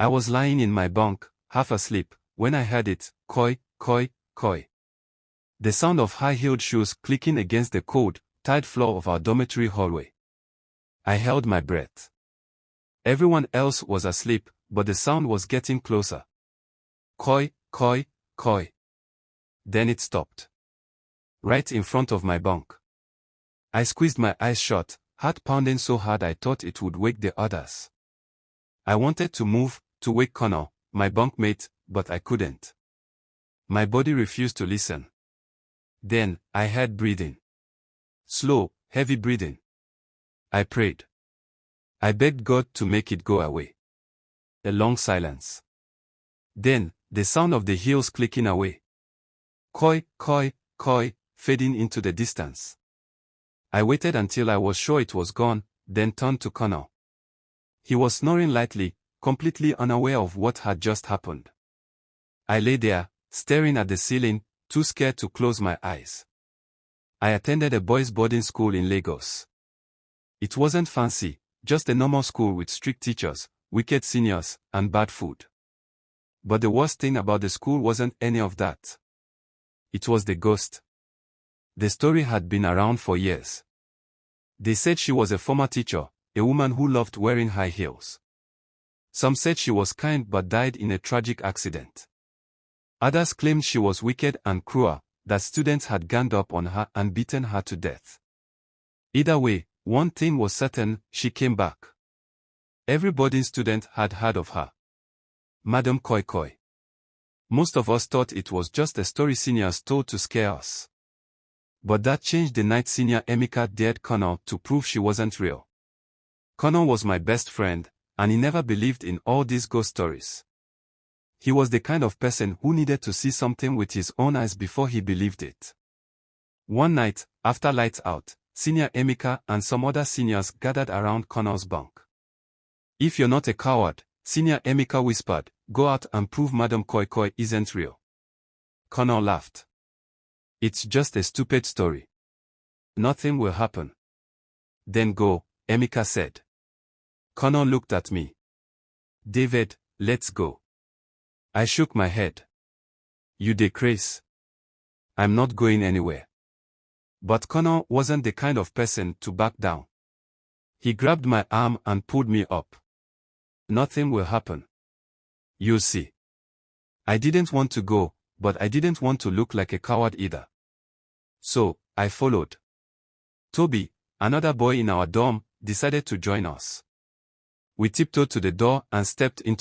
I was lying in my bunk, half asleep, when I heard it, koi, koi, koi. The sound of high-heeled shoes clicking against the cold, tiled floor of our dormitory hallway. I held my breath. Everyone else was asleep, but the sound was getting closer. Koi, koi, koi. Then it stopped. Right in front of my bunk. I squeezed my eyes shut, heart pounding so hard I thought it would wake the others. I wanted to move, to wake Connor, my bunkmate, but I couldn't. My body refused to listen. Then, I heard breathing. Slow, heavy breathing. I prayed. I begged God to make it go away. A long silence. Then, the sound of the heels clicking away. Koi, koi, koi, fading into the distance. I waited until I was sure it was gone, then turned to Connor. He was snoring lightly, completely unaware of what had just happened. I lay there, staring at the ceiling, too scared to close my eyes. I attended a boys' boarding school in Lagos. It wasn't fancy, just a normal school with strict teachers, wicked seniors, and bad food. But the worst thing about the school wasn't any of that. It was the ghost. The story had been around for years. They said she was a former teacher, a woman who loved wearing high heels. Some said she was kind but died in a tragic accident. Others claimed she was wicked and cruel, that students had ganged up on her and beaten her to death. Either way, one thing was certain, she came back. Every boarding student had heard of her. Madam Koi Koi. Most of us thought it was just a story seniors told to scare us. But that changed the night Senior Emeka dared Connor to prove she wasn't real. Connor was my best friend, and he never believed in all these ghost stories. He was the kind of person who needed to see something with his own eyes before he believed it. One night, after lights out, Senior Emeka and some other seniors gathered around Connor's bunk. "If you're not a coward," Senior Emeka whispered, "go out and prove Madam Koi Koi isn't real." Connor laughed. "It's just a stupid story. Nothing will happen." "Then go," Emeka said. Connor looked at me. "David, let's go." I shook my head. "You dey craze. I'm not going anywhere." But Connor wasn't the kind of person to back down. He grabbed my arm and pulled me up. "Nothing will happen. You'll see." I didn't want to go, but I didn't want to look like a coward either. So, I followed. Toby, another boy in our dorm, decided to join us. We tiptoed to the door and stepped into